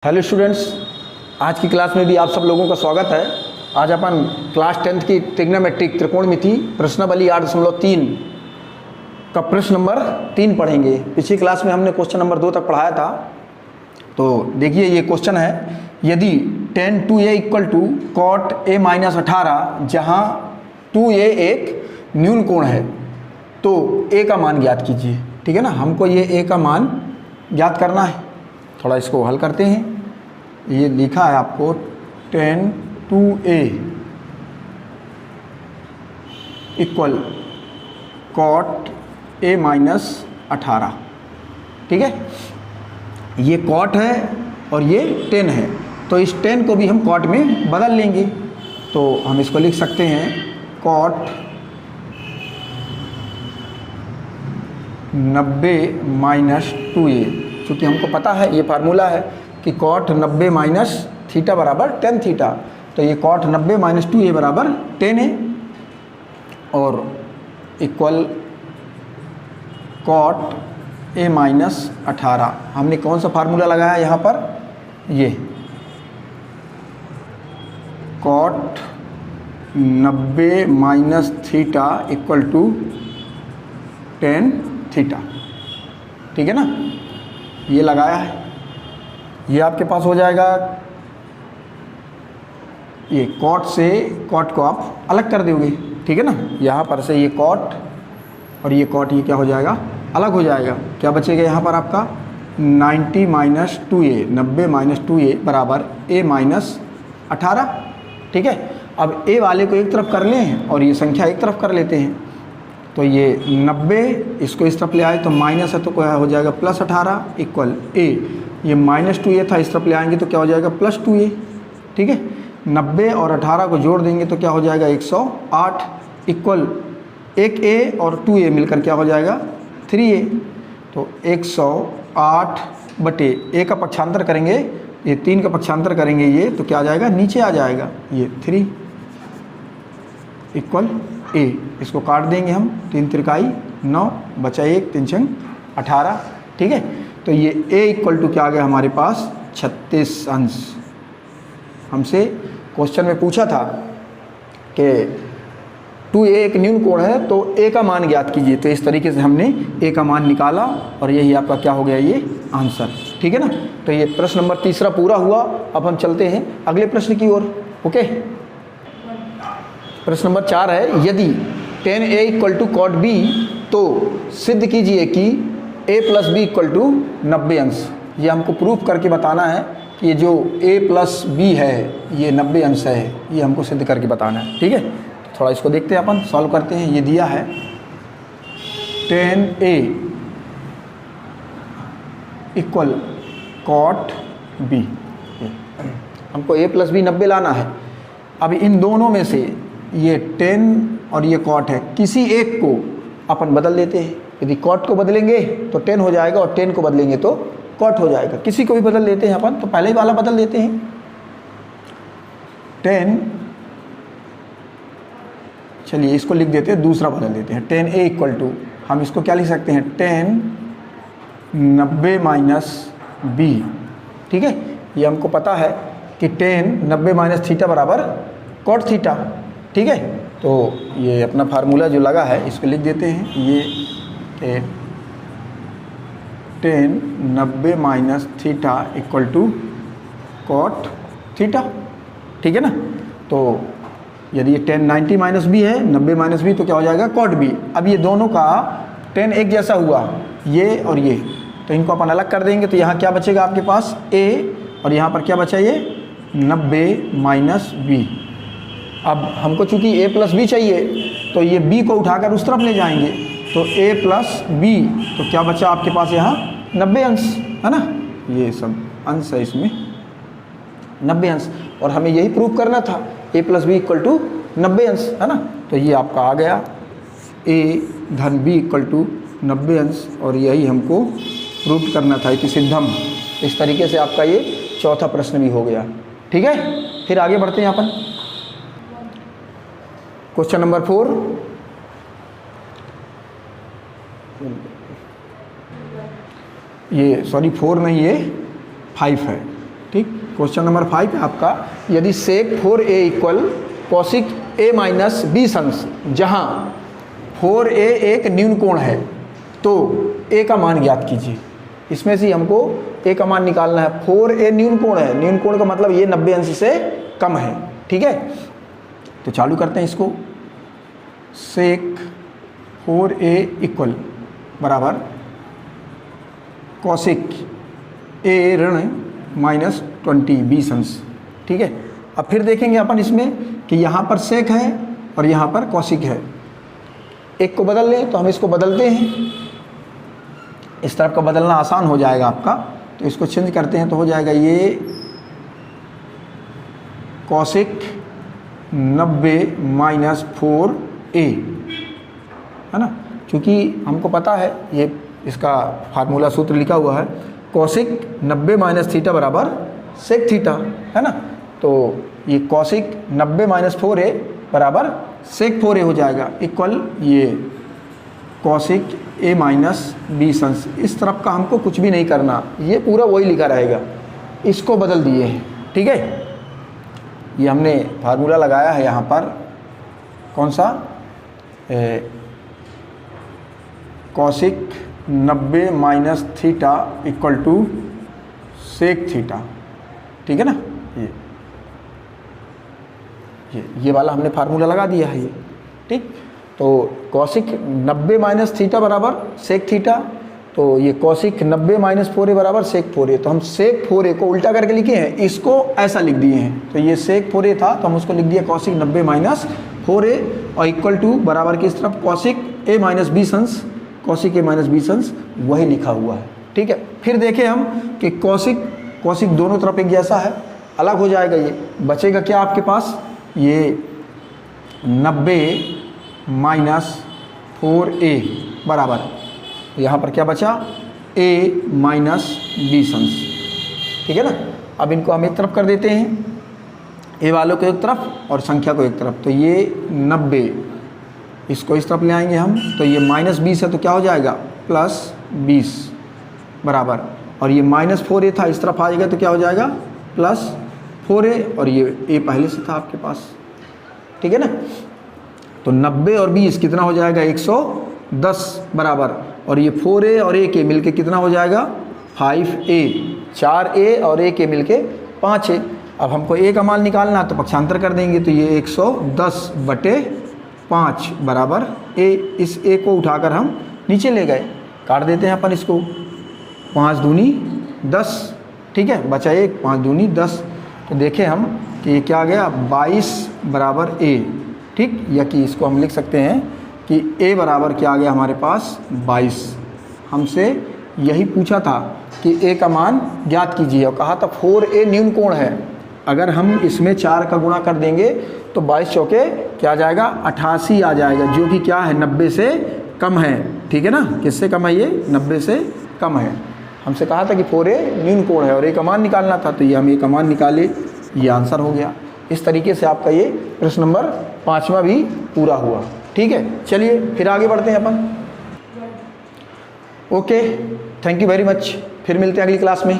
Hello students, आज की class में भी आप सब लोगों का स्वागत है। आज अपन क्लास 10th की ट्रिग्नोमेट्रिक त्रिकोणमिति प्रश्नावली 8.3 का प्रश्न नंबर 3 पढ़ेंगे। पिछली क्लास में हमने क्वेश्चन नंबर 2 तक पढ़ाया था। तो देखिए ये क्वेश्चन है, यदि tan 2a equal to cot a minus 18 जहाँ 2a एक न्यून कोण है तो a का मान ज्ञात कीजिए। ठीक है ना, हमको ये a का मान ज्ञात करना है। थोड़ा इसको हल करते हैं। ये लिखा है आपको tan 2a equal cot a minus 18। ठीक है, ये cot है और ये tan है, तो इस tan को भी हम cot में बदल लेंगे। तो हम इसको लिख सकते हैं cot 90 माइनस 2a। चूँकि हमको पता है, ये फार्मूला है कि cot 90 माइनस थीटा बराबर tan थीटा, तो ये cot 90 माइनस 2a बराबर tan है और इक्वल cot a माइनस 18। हमने कौन सा फार्मूला लगाया यहाँ पर, ये cot 90 minus theta equal to tan theta. ठीक है ना, ये लगाया है। ये आपके पास हो जाएगा, ये cot से cot को आप अलग कर दोगे। ठीक है ना, यहाँ पर से ये cot और ये cot, ये क्या हो जाएगा, अलग हो जाएगा। क्या बचेगा यहाँ पर आपका 90 माइनस 2a, 90 माइनस 2a बराबर a माइनस 18। ठीक है, अब a वाले को एक तरफ कर लें और ये संख्या एक तरफ कर लेते हैं। तो ये 90 इसको इस तरफ ले आए तो माइनस है, तो क्या हो जाएगा प्लस 18 इक्वल a। ये माइनस 2a था, इस तरफ ले आएंगे तो क्या हो जाएगा प्लस 2a। ठीक है, 90 और 18 को जोड़ देंगे तो क्या हो जाएगा 108 इक्वल एक a और 2a मिलकर क्या हो जाएगा 3a। तो 108 बटे a का पक्षांतर करेंगे, ये 3 का पक्षांतर करेंगे ये, तो क्या आ जाएगा, नीचे आ जाएगा ये 3 इक्वल a। इसको काट देंगे हम, 3 त्रिकाई 9 बचा 1, 3 छंग 18। ठीक है, तो ये a इक्वल टू क्या आ गया हमारे पास 36 अंश। हमसे क्वेश्चन में पूछा था कि 2a एक न्यून कोण है तो a का मान ज्ञात कीजिए। तो इस तरीके से हमने a का मान निकाला और यही आपका क्या हो गया, ये आंसर। ठीक है ना, तो ये प्रश्न नंबर 3 पूरा हुआ। अब हम चलते हैं अगले प्रश्न की ओर। ओके, प्रश्न नंबर 4 है, यदि tan a equal to cot b तो सिद्ध कीजिए कि a plus B equal to 90 अंश। ये हमको प्रूफ करके बताना है कि ये जो a प्लस बी है ये 90 अंश है, ये हमको सिद्ध करके बताना है। ठीक है, तो थोड़ा इसको देखते हैं, अपन सॉल्व करते हैं। ये दिया है tan a equal cot b, हमको a प्लस बी 90 लाना है। अब इन दोनों में से ये tan और ये cot है, किसी एक को अपन बदल देते हैं। यदि cot को बदलेंगे तो tan हो जाएगा और tan को बदलेंगे तो cot हो जाएगा। किसी को भी बदल देते हैं अपन, तो पहले ही वाला बदल देते हैं। tan, चलिए इसको लिख देते हैं, दूसरा बदल देते हैं। tan a इक्वल टू, हम इसको क्या लिख सकते हैं, tan 90 माइनस b। ठीक है, ये हमको पता है कि tan 90 माइनस थीटा बराबर cot थीटा। ठीक है, तो ये अपना फार्मूला जो लगा है इसको लिख देते हैं। ये tan 90 minus theta equal to cot theta. ठीक है ना, तो यदि ये tan 90 माइनस बी है, 90 माइनस बी, तो क्या हो जाएगा cot बी। अब ये दोनों का tan एक जैसा हुआ, ये और ये, तो इनको अपन अलग कर देंगे। तो यहाँ क्या बचेगा आपके पास a और यहाँ पर क्या बचा, ये 90 माइनस बी। अब हमको चूँकि a प्लस बी चाहिए तो ये b को उठाकर उस तरफ ले जाएंगे, तो a प्लस बी, तो क्या बचा आपके पास यहाँ 90 अंश, है ना। ये सब अंश है, इसमें 90 अंश, और हमें यही प्रूव करना था a plus B equal to 90 अंश, है ना। तो ये आपका आ गया a धन b इक्वल टू 90 अंश, और यही हमको प्रूव करना था कि सिद्धम। इस तरीके से आपका ये चौथा प्रश्न भी हो गया। ठीक है, फिर आगे बढ़ते हैं अपन। क्वेश्चन नंबर 4, ये सॉरी 4 नहीं, ये 5 है। ठीक। क्वेश्चन नंबर 5 है आपका, यदि sec 4a equal cosec a minus B अंश, जहाँ 4a एक न्यून कोण है तो a का मान ज्ञात कीजिए। इसमें से हमको a का मान निकालना है। 4a न्यून कोण है, न्यून कोण का मतलब ये 90 अंश से कम है, ठीक है। तो चालू करते हैं इसको। सेक 4a इक्वल बराबर कॉसिक a ऋण माइनस 20 अंश, ठीक है। अब फिर देखेंगे अपन इसमें कि यहाँ पर सेक है और यहाँ पर कॉसिक है। एक को बदल लें तो हम इसको बदलते हैं, इस तरफ का बदलना आसान हो जाएगा आपका। तो इसको चेंज करते हैं तो हो जाएगा ये कॉसिक 90 माइनस 4a, है ना। क्योंकि हमको पता है ये इसका फार्मूला सूत्र लिखा हुआ है, कॉसिक 90 माइनस थीटा बराबर सेक थीटा, है ना। तो ये कॉसिक 90 माइनस 4a बराबर सेक 4a हो जाएगा, इक्वल ये कॉसिक a माइनस बी अंश। इस तरफ का हमको कुछ भी नहीं करना, ये पूरा वही लिखा रहेगा। इसको बदल दिए हैं, ठीक है। ये हमने फार्मूला लगाया है यहाँ पर, कौन सा, cosec 90 minus theta equal to sec theta, ठीक है ना। ये वाला हमने फार्मूला लगा दिया है ये, ठीक। तो कॉसिक 90 माइनस थीटा बराबर सेक थीटा, तो ये कॉसिक 90 माइनस 4a बराबर सेक 4a। तो हम सेक 4a को उल्टा करके लिखे हैं, इसको ऐसा लिख दिए हैं। तो ये सेक 4a था तो हम उसको लिख दिया कॉसिक 90 माइनस 4a और इक्वल टू बराबर की इस तरफ कॉसिक a माइनस बी अंश, कॉसिक a माइनस बी अंश वही लिखा हुआ है, ठीक है। फिर देखें हम कि कॉसिक दोनों तरफ एक जैसा है, अलग हो जाएगा। ये बचेगा क्या आपके पास, ये 90 माइनस 4a बराबर, यहाँ पर क्या बचा, a माइनस बी अंश, ठीक है ना। अब इनको हम एक तरफ कर देते हैं, a वालों को एक तरफ और संख्या को एक तरफ। तो ये 90, इसको इस तरफ ले आएंगे हम, तो ये माइनस 20 है तो क्या हो जाएगा प्लस 20 बराबर, और ये माइनस 4a था, इस तरफ आ जाएगा तो क्या हो जाएगा प्लस 4a, और ये a पहले से था आपके पास, ठीक है ना। तो 90 और 20 कितना हो जाएगा 110 बराबर, और ये 4a और a के मिलके कितना हो जाएगा 5a, 4a और a के मिलके 5a। अब हमको a का मान निकालना तो पक्षांतर कर देंगे, तो ये 110 बटे 5 बराबर a। इस a को उठाकर हम नीचे ले गए, काट देते हैं अपन इसको, 5 दूनी 10, ठीक है, बचा 1, 5 दूनी 10। तो देखें हम कि ये क्या आ गया 22 बराबर a, ठीक। या कि इसको हम लिख सकते हैं कि a बराबर क्या आ गया हमारे पास 22। हमसे यही पूछा था कि a का मान ज्ञात कीजिए और कहा था 4a न्यून कोण है। अगर हम इसमें 4 का गुणा कर देंगे तो 22 चौके क्या आ जाएगा 88 आ जाएगा, जो कि क्या है 90 से कम है, ठीक है ना। किससे कम है, ये 90 से कम है। हमसे कहा था कि 4a न्यून कोण है और a का मान निकालना था, तो ये हम a का मान निकाले, ये आंसर हो गया। इस तरीके से आपका ये प्रश्न नंबर 5वां भी पूरा हुआ, ठीक है। चलिए फिर आगे बढ़ते हैं अपन। Okay, thank you very much, फिर मिलते हैं अगली क्लास में।